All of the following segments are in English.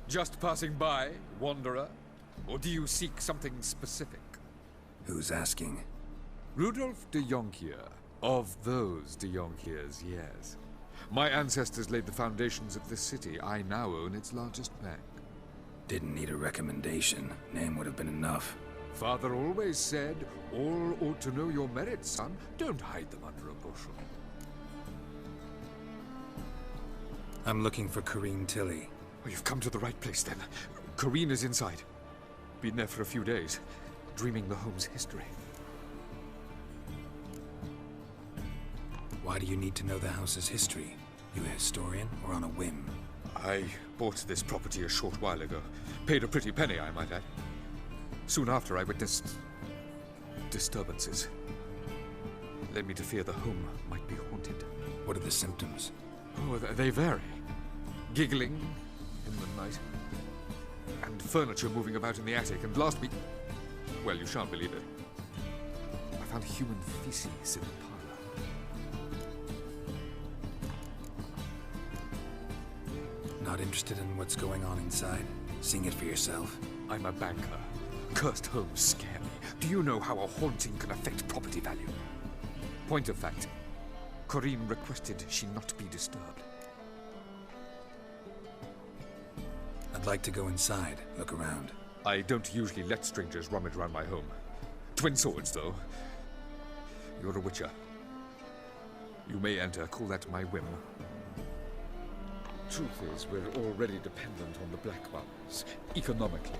Just passing by, wanderer? Or do you seek something specific? Who's asking? Rudolf de Jonkier. Of those de Jonkiers, yes. My ancestors laid the foundations of this city. I now own its largest bank. Didn't need a recommendation. Name would have been enough. Father always said, all ought to know your merits, son. Don't hide them under a bushel. I'm looking for Ciri Tilly. Oh, you've come to the right place, then. Corrine is inside. Been there for a few days, dreaming the home's history. Why do you need to know the house's history? You a historian, or on a whim? I bought this property a short while ago. Paid a pretty penny, I might add. Soon after, I witnessed disturbances. Led me to fear the home might be haunted. What are the symptoms? Oh, they vary. Giggling in the night, and furniture moving about in the attic, and last week... well, you shan't believe it. I found human feces in the parlor. Not interested in what's going on inside? Seeing it for yourself? I'm a banker. Cursed homes scare me. Do you know how a haunting can affect property value? Point of fact, Corrine requested she not be disturbed. I'd like to go inside, look around. I don't usually let strangers rummage around my home. Twin swords, though. You're a witcher. You may enter, call that my whim. Truth is, we're already dependent on the Black Ones, economically.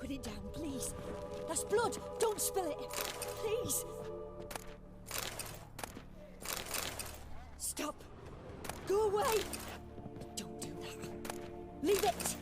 Put it down, please. That's blood. Don't spill it. Please. Stop. Go away. Don't do that. Leave it.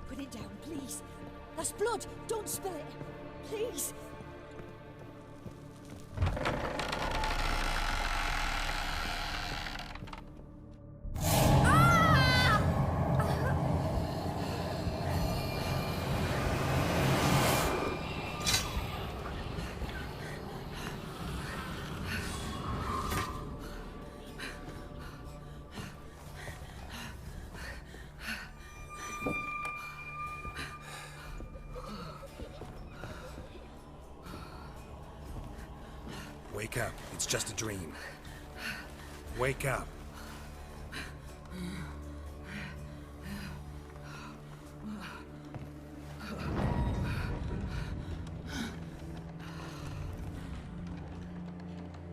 Put it down, please. That's blood. Don't spill it. Please. Wake up. It's just a dream. Wake up.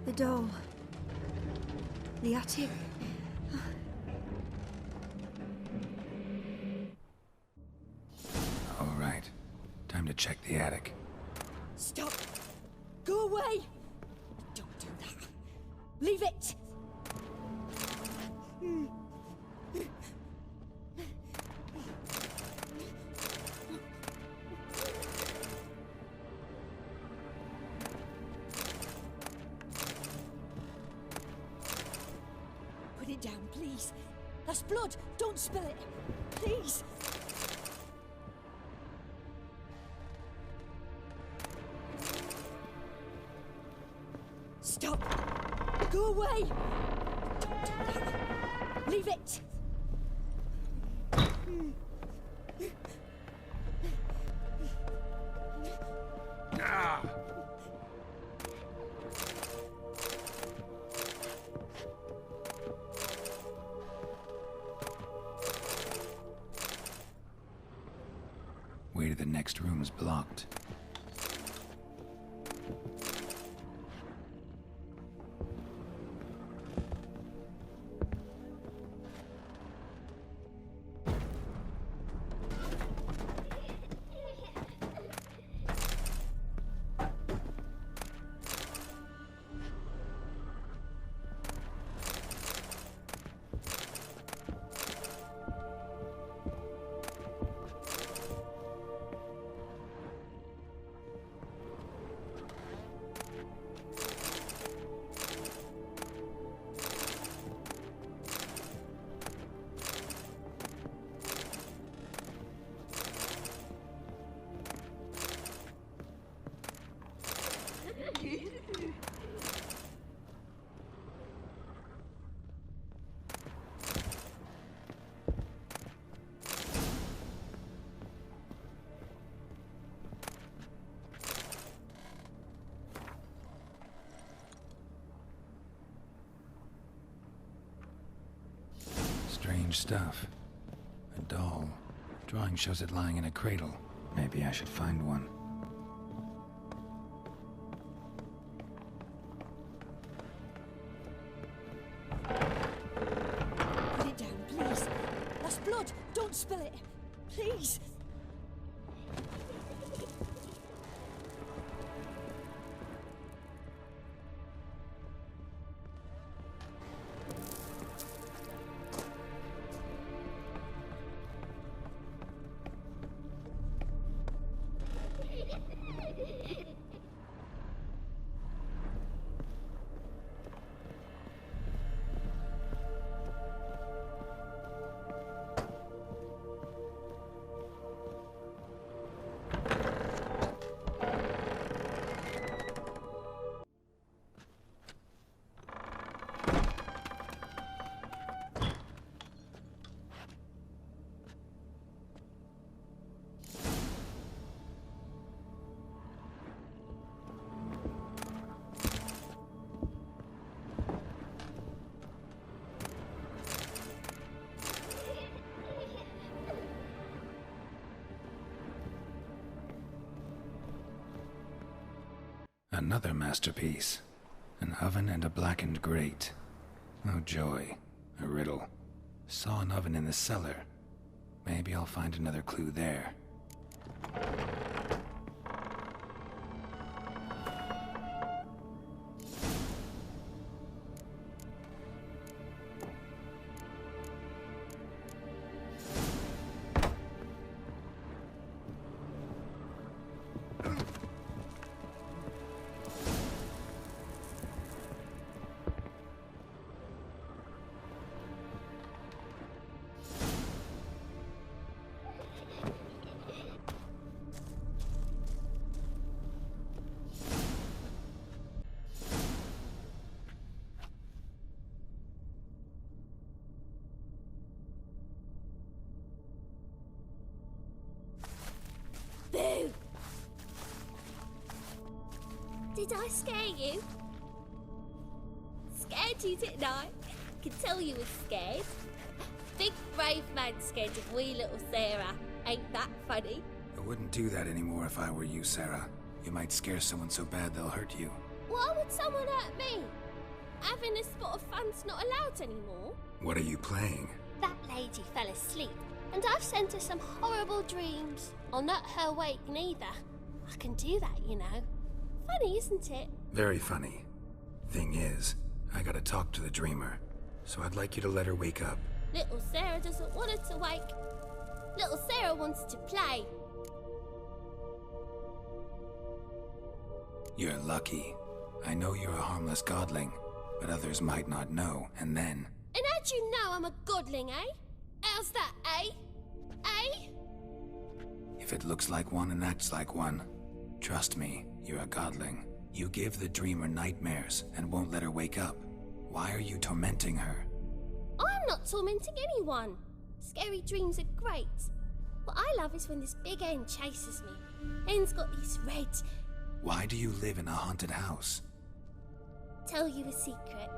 The doll. The attic. All right. Time to check the attic. Stop! Go away! Don't do that. Leave it! Put it down, please. That's blood. Don't spill it. Please. Stop. Go away. Don't do that. Leave it. Ah! Way to the next room's blocked. Strange stuff. A doll. Drawing shows it lying in a cradle. Maybe I should find one. Put it down, please. That's blood. Don't spill it. Please. Another masterpiece. An oven and a blackened grate. Oh joy. A riddle. Saw an oven in the cellar. Maybe I'll find another clue there. Boo! Did I scare you? Scared you, didn't I? I can tell you was scared. Big brave man scared of wee little Sarah. Ain't that funny? I wouldn't do that anymore if I were you, Sarah. You might scare someone so bad they'll hurt you. Why would someone hurt me? having a spot of fun's not allowed anymore? What are you playing? That lady fell asleep, and I've sent her some horrible dreams. I'll not her wake neither. I can do that, you know. Funny, isn't it? Very funny. Thing is, I gotta talk to the dreamer, so I'd like you to let her wake up. Little Sarah doesn't want her to wake. Little Sarah wants to play. You're lucky. I know you're a harmless godling, but others might not know, and then... And how'd you know I'm a godling, eh? How's that, eh? Eh? If it looks like one and acts like one, trust me, you're a godling. You give the dreamer nightmares and won't let her wake up. Why are you tormenting her? I'm not tormenting anyone. Scary dreams are great. What I love is when this big hen chases me. Hen's got these red... Why do you live in a haunted house? Tell you a secret.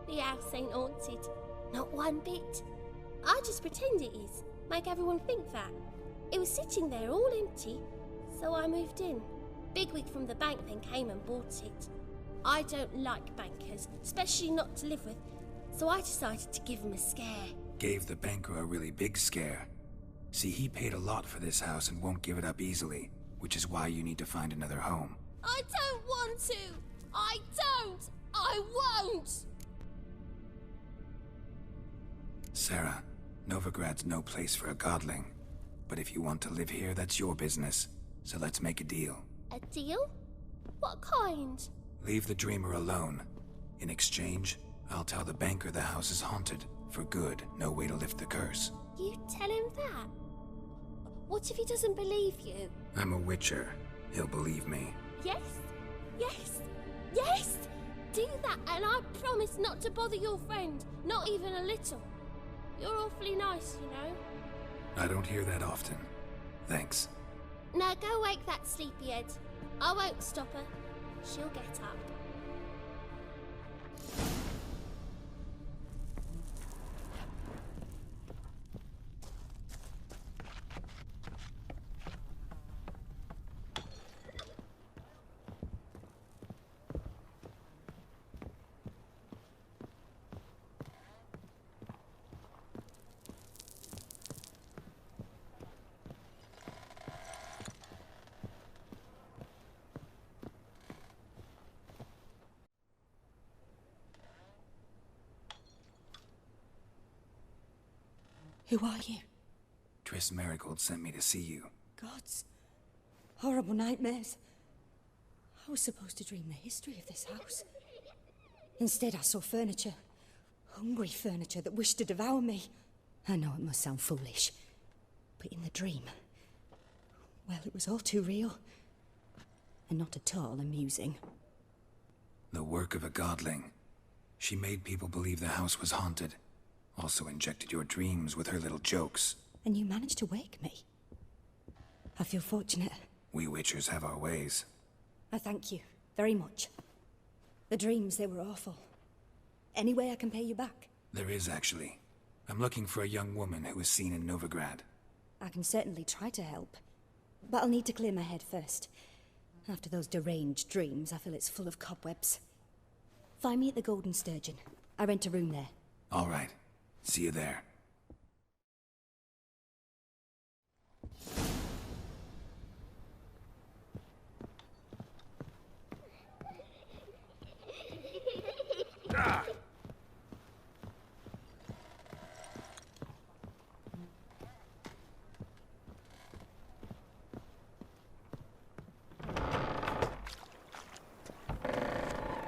The house ain't haunted. Not one bit. I just pretend it is. Make everyone think that. It was sitting there all empty, so I moved in. Bigwig from the bank then came and bought it. I don't like bankers, especially not to live with, so I decided to give him a scare. Gave the banker a really big scare. See, he paid a lot for this house and won't give it up easily, which is why you need to find another home. I don't want to! I don't! I won't! Sarah, Novigrad's no place for a godling. But if you want to live here, that's your business. So let's make a deal. A deal? What kind? Leave the dreamer alone. In exchange, I'll tell the banker the house is haunted. For good, no way to lift the curse. You tell him that? What if he doesn't believe you? I'm a witcher. He'll believe me. Yes? Yes? Yes! Do that and I promise not to bother your friend. Not even a little. You're awfully nice, you know. I don't hear that often. Thanks. Now go wake that sleepyhead. I won't stop her. She'll get up. Who are you? Triss Marigold sent me to see you. Gods. Horrible nightmares. I was supposed to dream the history of this house. Instead, I saw furniture. Hungry furniture that wished to devour me. I know it must sound foolish, but in the dream, well, it was all too real. And not at all amusing. The work of a godling. She made people believe the house was haunted. Also injected your dreams with her little jokes. And you managed to wake me. I feel fortunate. We witchers have our ways. I thank you very much. The dreams, they were awful. Any way I can pay you back? There is, actually. I'm looking for a young woman who was seen in Novigrad. I can certainly try to help. But I'll need to clear my head first. After those deranged dreams, I feel it's full of cobwebs. Find me at the Golden Sturgeon. I rent a room there. All right. See you there.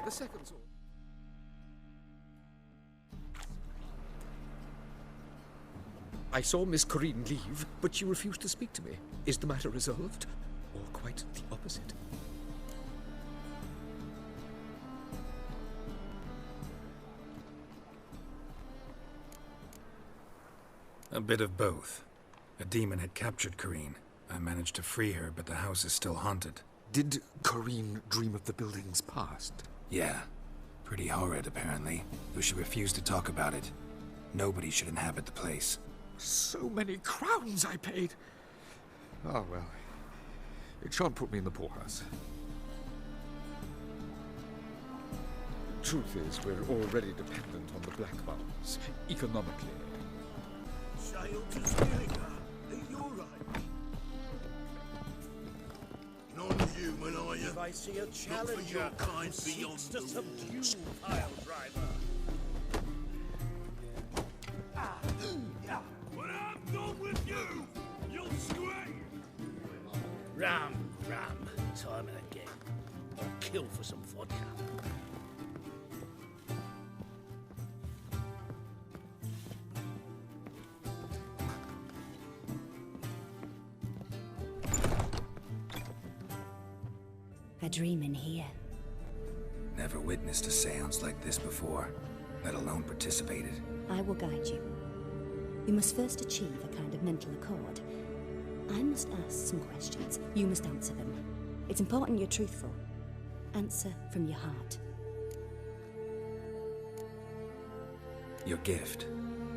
The second sword. I saw Miss Corinne leave, but she refused to speak to me. Is the matter resolved? Or quite the opposite? A bit of both. A demon had captured Corinne. I managed to free her, but the house is still haunted. Did Corinne dream of the building's past? Yeah. Pretty horrid, apparently, though she refused to talk about it. Nobody should inhabit the place. So many crowns I paid. Oh, well. It shan't put me in the poorhouse. truth is, we're already dependent on the black marks, economically. You're right. Non-human, are you? If I see a challenger your kind who beyond seeks to the subdue pile driver. When I'm done with you, you'll scream! Ram, time and again. Or kill for some vodka. A dream in here. Never witnessed a seance like this before, let alone participated. I will guide you. You must first achieve a kind of mental accord. I must ask some questions. You must answer them. It's important you're truthful. Answer from your heart. Your gift.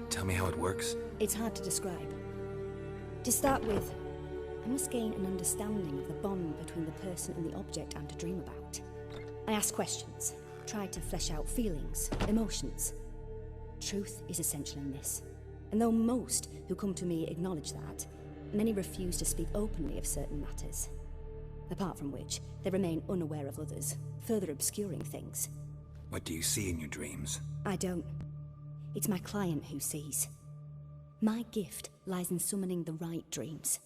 Tell me how it works. It's hard to describe. To start with, I must gain an understanding of the bond between the person and the object I'm to dream about. I ask questions, try to flesh out feelings, emotions. Truth is essential in this. And though most who come to me acknowledge that, many refuse to speak openly of certain matters. Apart from which, they remain unaware of others, further obscuring things. What do you see in your dreams? I don't. It's my client who sees. My gift lies in summoning the right dreams.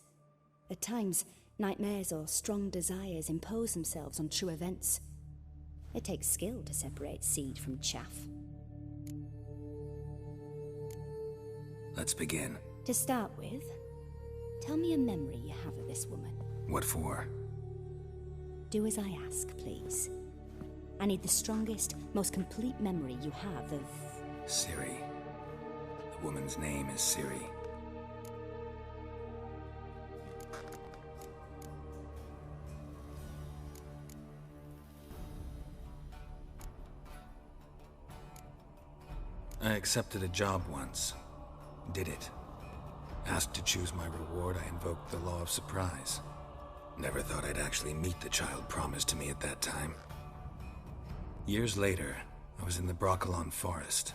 At times, nightmares or strong desires impose themselves on true events. It takes skill to separate seed from chaff. Let's begin. To start with, tell me a memory you have of this woman. What for? Do as I ask, please. I need the strongest, most complete memory you have of... Ciri. The woman's name is Ciri. I accepted a job once. Did it. Asked to choose my reward, I invoked the law of surprise. Never thought I'd actually meet the child promised to me at that time. Years later, I was in the Broccolon forest.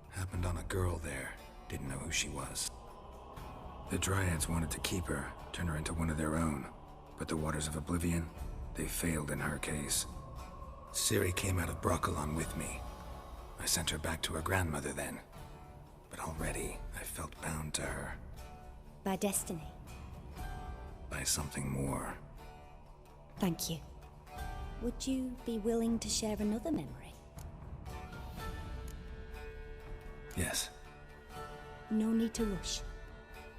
Happened on a girl there. Didn't know who she was. The Dryads wanted to keep her, turn her into one of their own. But the Waters of Oblivion, they failed in her case. Ciri came out of Broccolon with me. I sent her back to her grandmother then. But already, I felt bound to her. By destiny. By something more. Thank you. Would you be willing to share another memory? Yes. No need to rush.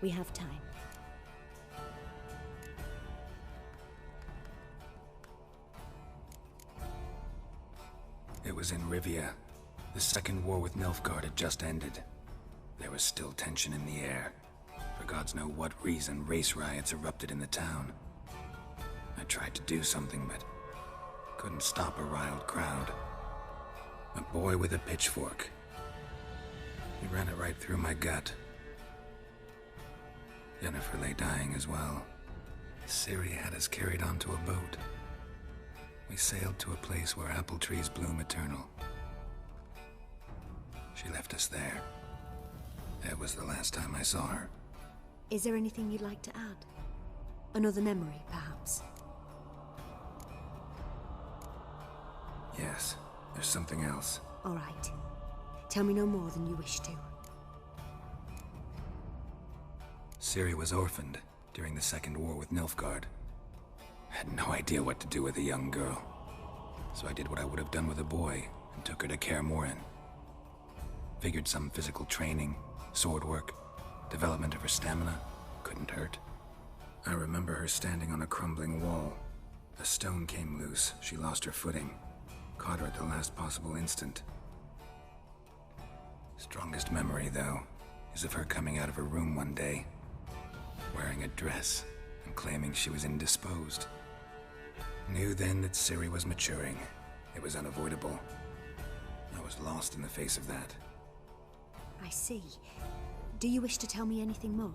We have time. It was in Rivia. The second war with Nilfgaard had just ended. There was still tension in the air. For gods know what reason, race riots erupted in the town. I tried to do something, but couldn't stop a riled crowd. A boy with a pitchfork. He ran it right through my gut. Jennifer lay dying as well. Ciri had us carried onto a boat. We sailed to a place where apple trees bloom eternal. She left us there. That was the last time I saw her. Is there anything you'd like to add? Another memory, perhaps? Yes, there's something else. All right. Tell me no more than you wish to. Ciri was orphaned during the Second War with Nilfgaard. Had no idea what to do with a young girl. So I did what I would have done with a boy and took her to Kaer Morhen. Figured some physical training, sword work, development of her stamina couldn't hurt. I remember her standing on a crumbling wall. A stone came loose, she lost her footing. Caught her at the last possible instant. Strongest memory, though, is of her coming out of her room one day, wearing a dress and claiming she was indisposed. Knew then that Ciri was maturing. It was unavoidable. I was lost in the face of that. I see. Do you wish to tell me anything more?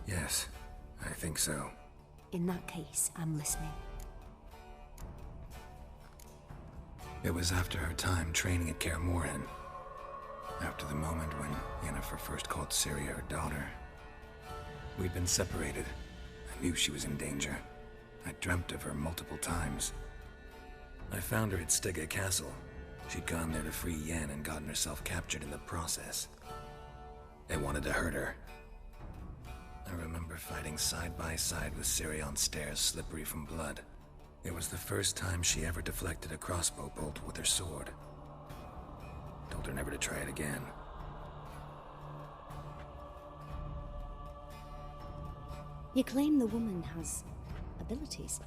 Yes, I think so. In that case, I'm listening. It was after her time training at Kaer Morhen. After the moment when Yennefer first called Ciri her daughter. We'd been separated. I knew she was in danger. I dreamt of her multiple times. I found her at Stygga Castle. She'd gone there to free Yen and gotten herself captured in the process. They wanted to hurt her. I remember fighting side by side with Ciri on stairs slippery from blood. It was the first time she ever deflected a crossbow bolt with her sword. Told her never to try it again. You claim the woman has abilities.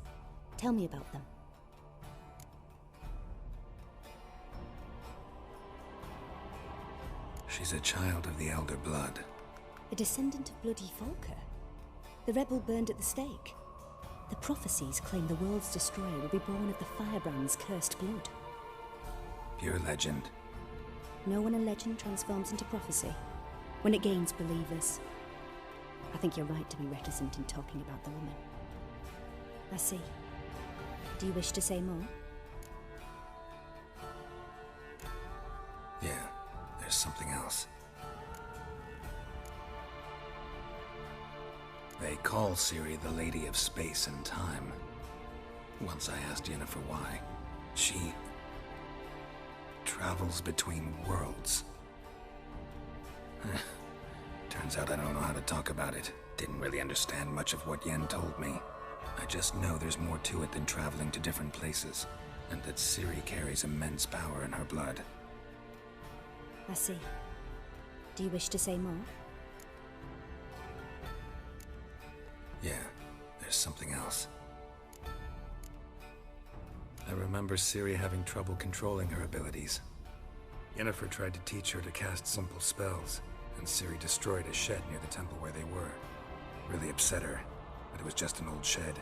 Tell me about them. She's a child of the Elder Blood. A descendant of bloody Volker. The rebel burned at the stake. The prophecies claim the world's destroyer will be born of the Firebrand's cursed blood. Pure legend. Know when a legend transforms into prophecy? When it gains believers. I think you're right to be reticent in talking about the woman. I see. Do you wish to say more? Yeah, there's something else. They call Ciri the Lady of Space and Time. Once I asked Yennefer why. She travels between worlds. Turns out I don't know how to talk about it. Didn't really understand much of what Yen told me. I just know there's more to it than traveling to different places, and that Ciri carries immense power in her blood. I see. Do you wish to say more? Yeah, there's something else. I remember Ciri having trouble controlling her abilities. Yennefer tried to teach her to cast simple spells, and Ciri destroyed a shed near the temple where they were. Really upset her, but it was just an old shed.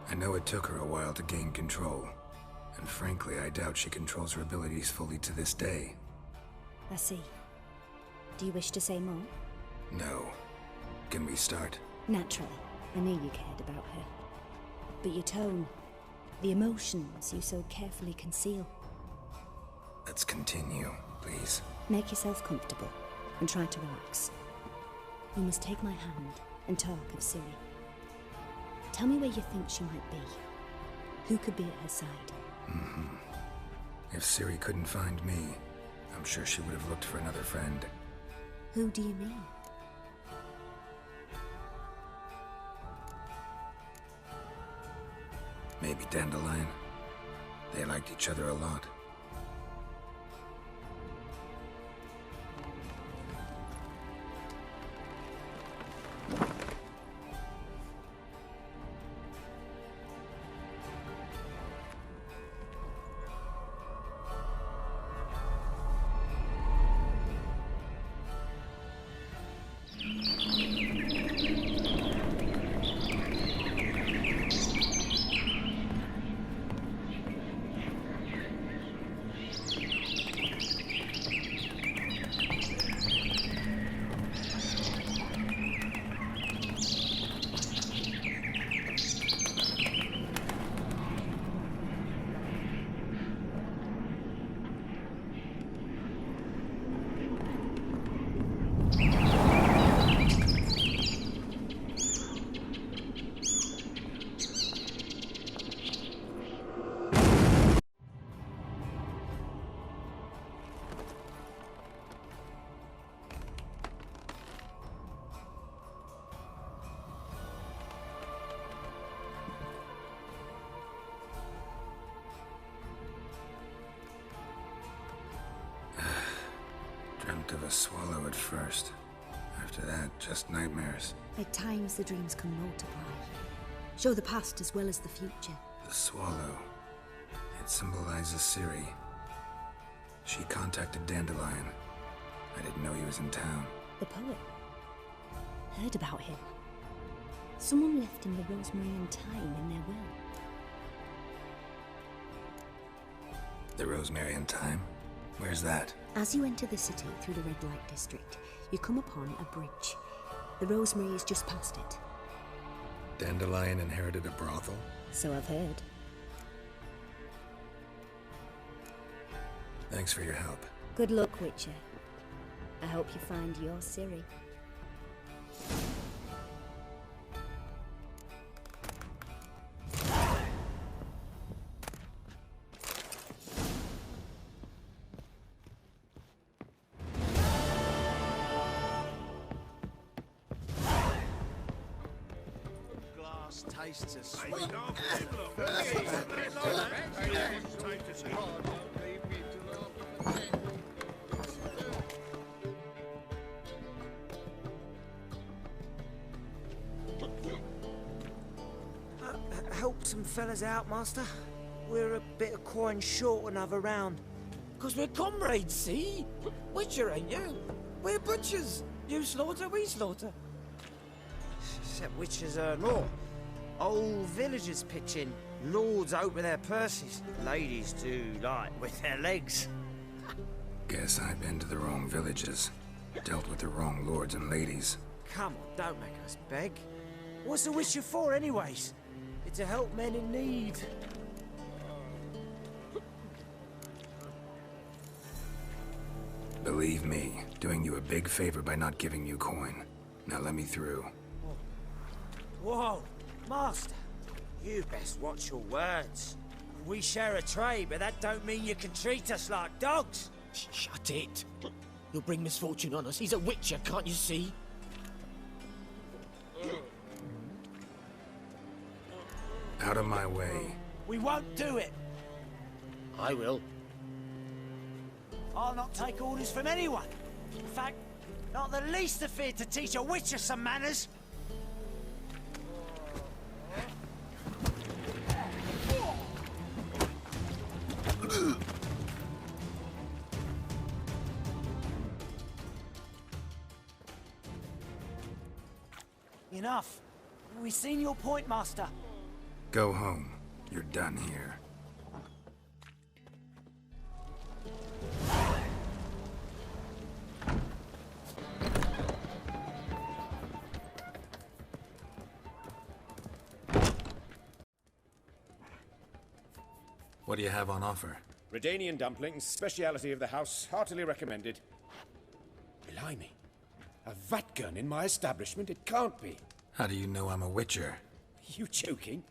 I know it took her a while to gain control, and frankly, I doubt she controls her abilities fully to this day. I see. Do you wish to say more? No. Can we start? Naturally. I knew you cared about her. But your tone, the emotions you so carefully conceal. Let's continue, please. Make yourself comfortable and try to relax. You must take my hand and talk of Ciri. Tell me where you think she might be. Who could be at her side? If Ciri couldn't find me, I'm sure she would have looked for another friend. Who do you mean? Maybe Dandelion. They liked each other a lot. Dreamt of a swallow at first. After that, just nightmares. At times the dreams can multiply. Show the past as well as the future. The swallow. It symbolizes Ciri. She contacted Dandelion. I didn't know he was in town. The poet. Heard about him. Someone left him the rosemary and thyme in their will. The rosemary and thyme? Where's that? As you enter the city through the red light district, you come upon a bridge. The rosemary is just past it. Dandelion inherited a brothel? So I've heard. Thanks for your help. Good luck, Witcher. I hope you find your Ciri. Tastes as sweet. Help some fellas out, Master. We're a bit of coin short another round. 'Cause we're comrades, see? Witcher, ain't you? We're butchers. You slaughter, we slaughter. Except witches are law. Old villagers pitch in. Lords open their purses. Ladies do like with their legs. Guess I've been to the wrong villages. Dealt with the wrong lords and ladies. Come on, don't make us beg. What's the witcher for, anyways? It's to help men in need. Believe me, doing you a big favor by not giving you coin. Now let me through. Whoa, Master. You best watch your words. We share a trade, but that don't mean you can treat us like dogs. Shut it. You'll bring misfortune on us. He's a witcher, can't you see? Out of my way. We won't do it. I will. I'll not take orders from anyone. In fact, not the least afeard to teach a witcher some manners. Enough. We've seen your point, Master. Go home. You're done here. What do you have on offer? Redanian dumplings, speciality of the house, heartily recommended. Blimey. A vat gun in my establishment? It can't be. How do you know I'm a witcher? You joking?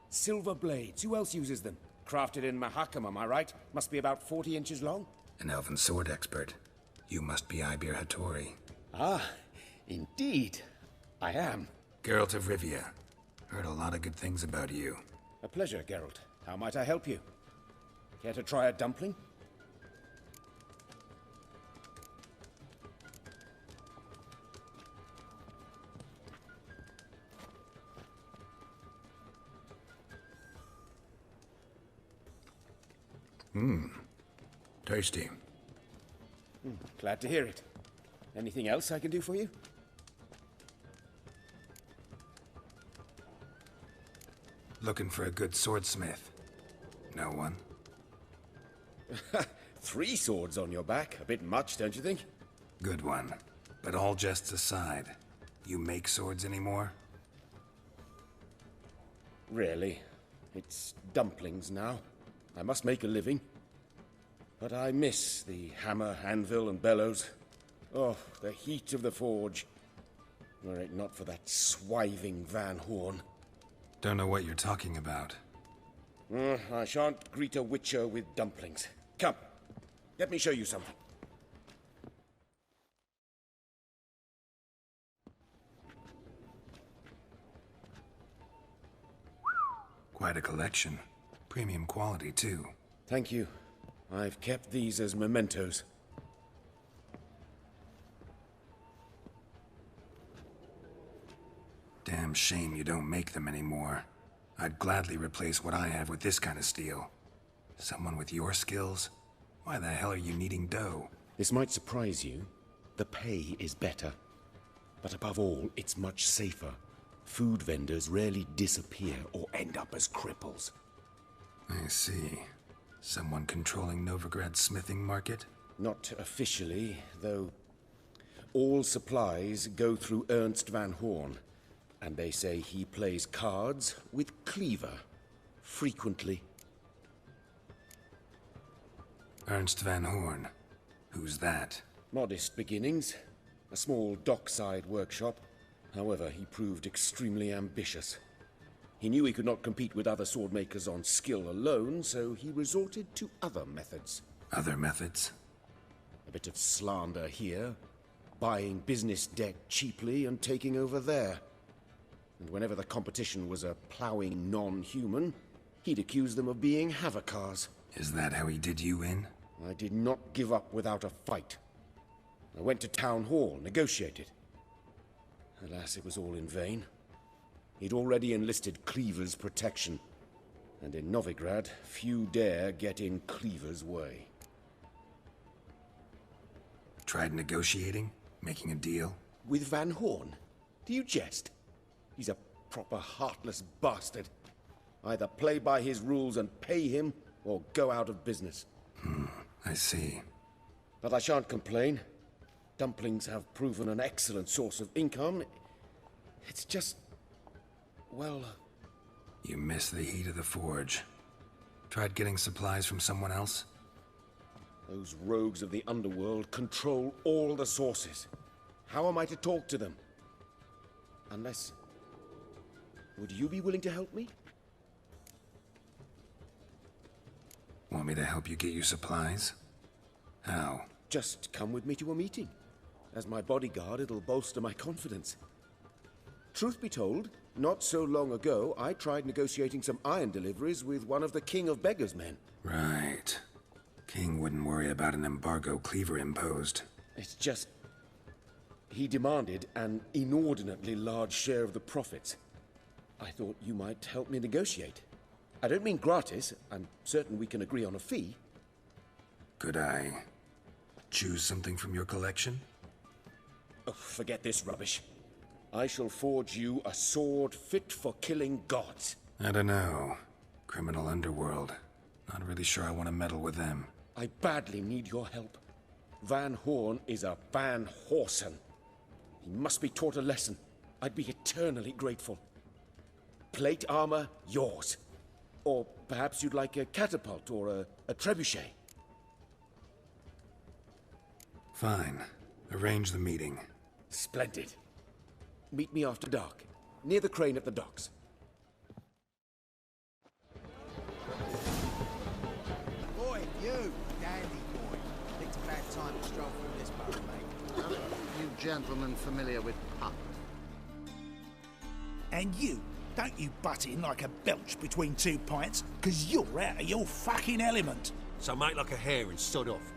Silver blades. Who else uses them? Crafted in Mahakam, am I right? Must be about 40 inches long. An elven sword expert. You must be Ibir Hattori. Ah, indeed. I am. Geralt of Rivia. Heard a lot of good things about you. A pleasure, Geralt. How might I help you? Care to try a dumpling? Tasty. Glad to hear it. Anything else I can do for you? Looking for a good swordsmith. No one? 3 swords on your back. A bit much, don't you think? Good one. But all jests aside, you make swords anymore? Really. It's dumplings now. I must make a living. But I miss the hammer, anvil, and bellows. Oh, the heat of the forge. Were it not for that swiving Van Horn. Don't know what you're talking about. I shan't greet a witcher with dumplings. Come, let me show you something. Quite a collection. Premium quality, too. Thank you. I've kept these as mementos. Damn shame you don't make them anymore. I'd gladly replace what I have with this kind of steel. Someone with your skills? Why the hell are you needing dough? This might surprise you. The pay is better. But above all, it's much safer. Food vendors rarely disappear or end up as cripples. I see. Someone controlling Novigrad's smithing market? Not officially, though all supplies go through Ernst Van Horn. And they say he plays cards with Cleaver. Frequently. Ernst Van Horn. Who's that? Modest beginnings. A small dockside workshop. However, he proved extremely ambitious. He knew he could not compete with other swordmakers on skill alone, so he resorted to other methods. Other methods? A bit of slander here, buying business debt cheaply and taking over there. And whenever the competition was a ploughing non-human, he'd accuse them of being Havocars. Is that how he did you in? I did not give up without a fight. I went to Town Hall, negotiated. Alas, it was all in vain. He'd already enlisted Cleaver's protection, and in Novigrad, few dare get in Cleaver's way. Tried negotiating? Making a deal? With Van Horn? Do you jest? He's a proper heartless bastard. Either play by his rules and pay him, or go out of business. I see. But I shan't complain. Dumplings have proven an excellent source of income. It's just... well... You miss the heat of the forge. Tried getting supplies from someone else? Those rogues of the underworld control all the sources. How am I to talk to them? Unless... would you be willing to help me? Want me to help you get you supplies? How? Just come with me to a meeting. As my bodyguard, it'll bolster my confidence. Truth be told, not so long ago, I tried negotiating some iron deliveries with one of the King of Beggars' men. Right. King wouldn't worry about an embargo Cleaver imposed. It's just... he demanded an inordinately large share of the profits. I thought you might help me negotiate. I don't mean gratis. I'm certain we can agree on a fee. Could I choose something from your collection? Oh, forget this rubbish. I shall forge you a sword fit for killing gods. I don't know. Criminal underworld. Not really sure I want to meddle with them. I badly need your help. Van Horn is a Van Horsen. He must be taught a lesson. I'd be eternally grateful. Plate armor, yours. Or perhaps you'd like a catapult or a trebuchet. Fine. Arrange the meeting. Splendid. Meet me after dark, near the crane at the docks. Boy, you, dandy boy. It's a bad time to stroll through this boat, mate. You gentlemen familiar with pup? And you, don't you butt in like a belch between 2 pints, because you're out of your fucking element. So make like a hare and sod off.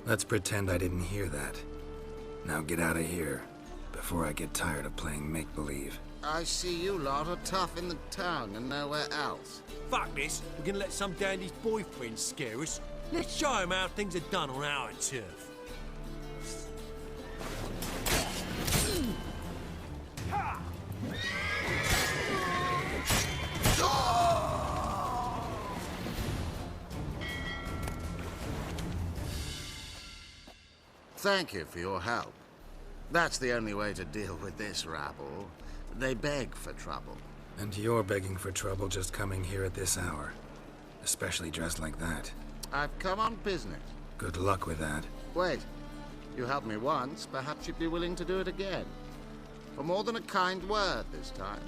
Let's pretend I didn't hear that. Now get out of here, before I get tired of playing make-believe. I see you lot are tough in the tongue and nowhere else. Fuck this. We're gonna let some dandy's boyfriend scare us. Let's show him how things are done on our turf. Thank you for your help. That's the only way to deal with this rabble. They beg for trouble. And you're begging for trouble just coming here at this hour. Especially dressed like that. I've come on business. Good luck with that. Wait. You helped me once, perhaps you'd be willing to do it again. For more than a kind word this time.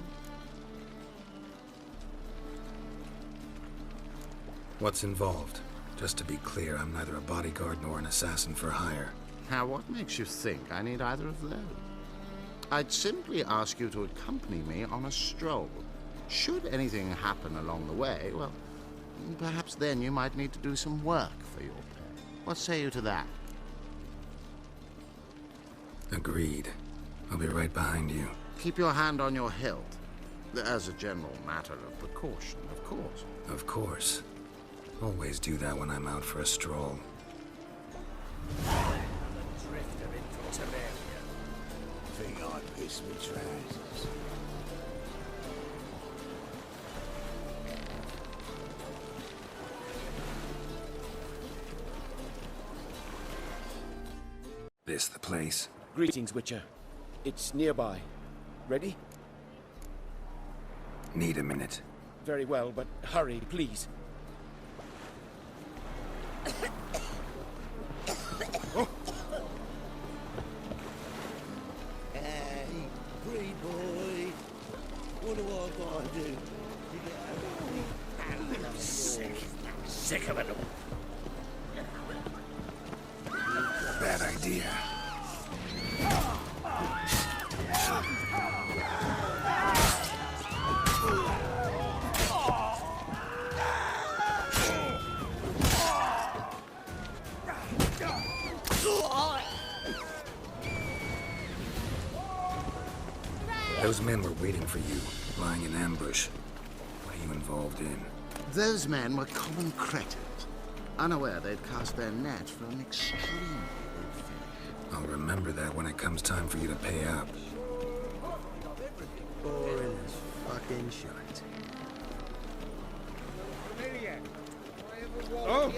What's involved? Just to be clear, I'm neither a bodyguard nor an assassin for hire. Now, what makes you think I need either of those? I'd simply ask you to accompany me on a stroll. Should anything happen along the way, well, perhaps then you might need to do some work for your pay. What say you to that? Agreed. I'll be right behind you. Keep your hand on your hilt. As a general matter of precaution, of course. Of course. Always do that when I'm out for a stroll. Drifter in from Temeria. Think I piss me trousers. This the place? Greetings, Witcher. It's nearby. Ready? Need a minute. Very well, but hurry, please. bad idea. Those men were waiting for you, lying in ambush. What are you involved in? Those men were common cretins, unaware they'd cast their net for an extremely good fish. I'll remember that when it comes time for you to pay up. Boring as fucking shite. Oh!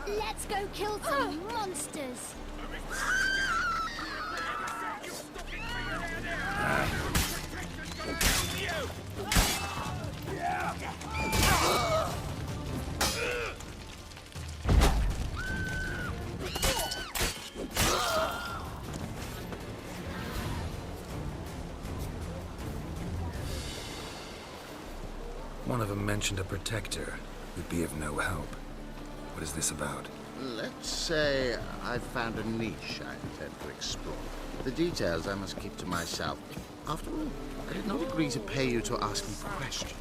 Let's go kill some monsters. One of them mentioned a protector who'd be of no help. What is this about? Let's say I've found a niche I intend to explore. The details I must keep to myself. After all, I did not agree to pay you to ask me questions.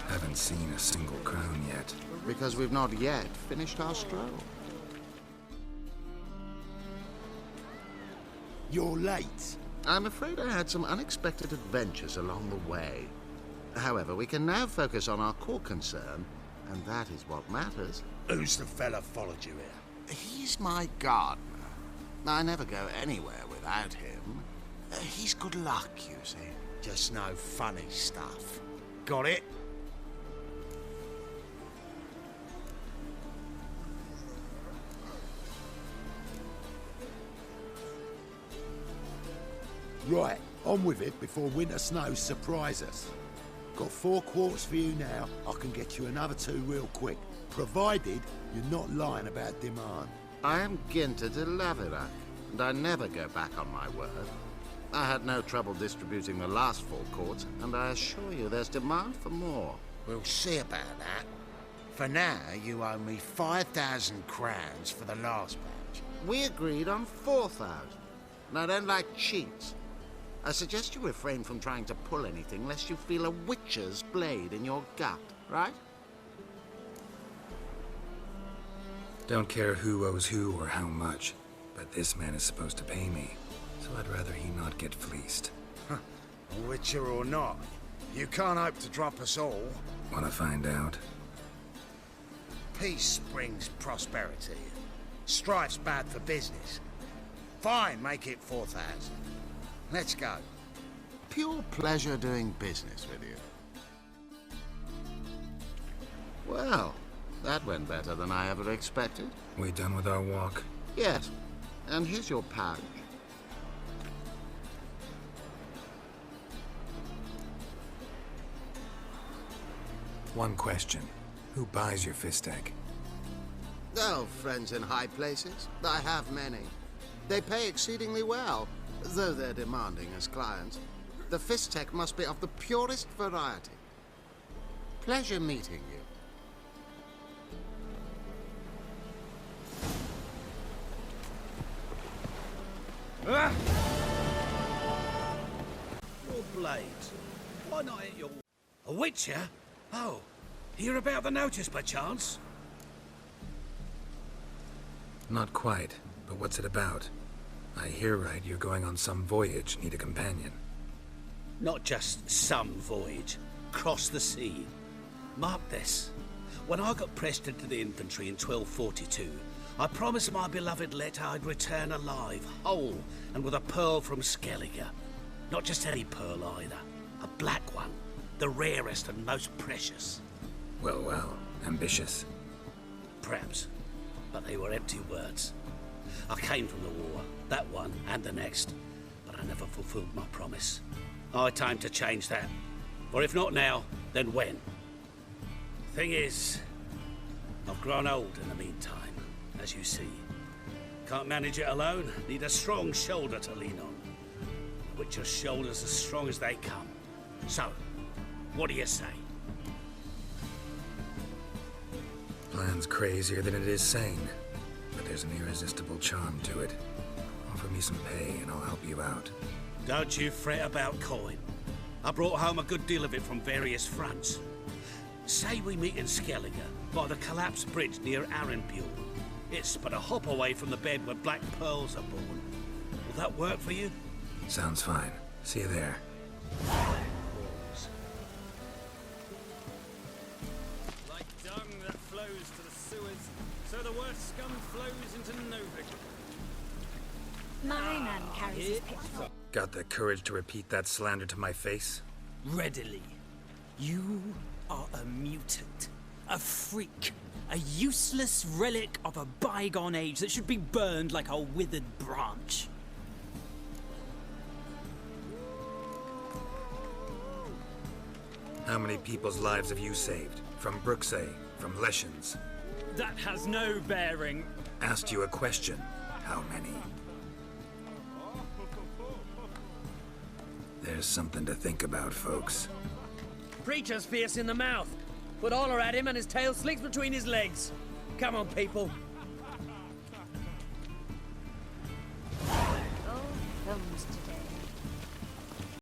Haven't seen a single crown yet. Because we've not yet finished our stroll. You're late. I'm afraid I had some unexpected adventures along the way. However, we can now focus on our core concern, and that is what matters. Who's the fella followed you here? He's my gardener. I never go anywhere without him. He's good luck, you see. Just no funny stuff. Got it? Right, on with it before winter snows surprise us. Got 4 quarts for you now. I can get you another 2 real quick, provided you're not lying about demand. I am Ginter de Laverack, and I never go back on my word. I had no trouble distributing the last 4 quarts, and I assure you there's demand for more. We'll see about that. For now, you owe me 5,000 crowns for the last batch. We agreed on 4,000, and I don't like cheats. I suggest you refrain from trying to pull anything lest you feel a witch's blade in your gut, right? Don't care who owes who or how much, but this man is supposed to pay me, so I'd rather he not get fleeced. Witcher or not, you can't hope to drop us all. Wanna find out? Peace brings prosperity. Strife's bad for business. Fine, make it 4,000. Let's go. Pure pleasure doing business with you. Well, that went better than I ever expected. We done with our walk? Yes. And here's your pouch. One question. Who buys your fist egg? Oh, friends in high places. I have many. They pay exceedingly well, though they're demanding as clients. The Fistek must be of the purest variety. Pleasure meeting you. Your blades. Why not hit your... A witcher? Oh, hear about the notice by chance? Not quite, but what's it about? I hear right, you're going on some voyage, need a companion. Not just some voyage. Cross the sea. Mark this. When I got pressed into the infantry in 1242, I promised my beloved Let I'd return alive, whole, and with a pearl from Skellige. Not just any pearl either. A black one. The rarest and most precious. Well, well, ambitious. Perhaps. But they were empty words. I came from the war, that one and the next, but I never fulfilled my promise. High time to change that. For if not now, then when? Thing is, I've grown old in the meantime, as you see. Can't manage it alone, need a strong shoulder to lean on. Which are shoulders as strong as they come. So, What do you say? Plan's crazier than it is sane, but there's an irresistible charm to it. Offer me some pay and I'll help you out. Don't you fret about coin. I brought home a good deal of it from various fronts. Say we meet in Skellige, by the collapsed bridge near Arrenpure. It's but a hop away from the bed where black pearls are born. Will that work for you? Sounds fine. See you there. Like dung that flows to the sewers, so the worst scum flows into Novik. My man carries his pitchfork. Got the courage to repeat that slander to my face? Readily. You are a mutant, a freak, a useless relic of a bygone age that should be burned like a withered branch. How many people's lives have you saved? From Bruxay, from Leshens? That has no bearing. Asked you a question. How many? There's something to think about, folks. Preacher's fierce in the mouth. Put Honor at him and his tail slinks between his legs. Come on, people.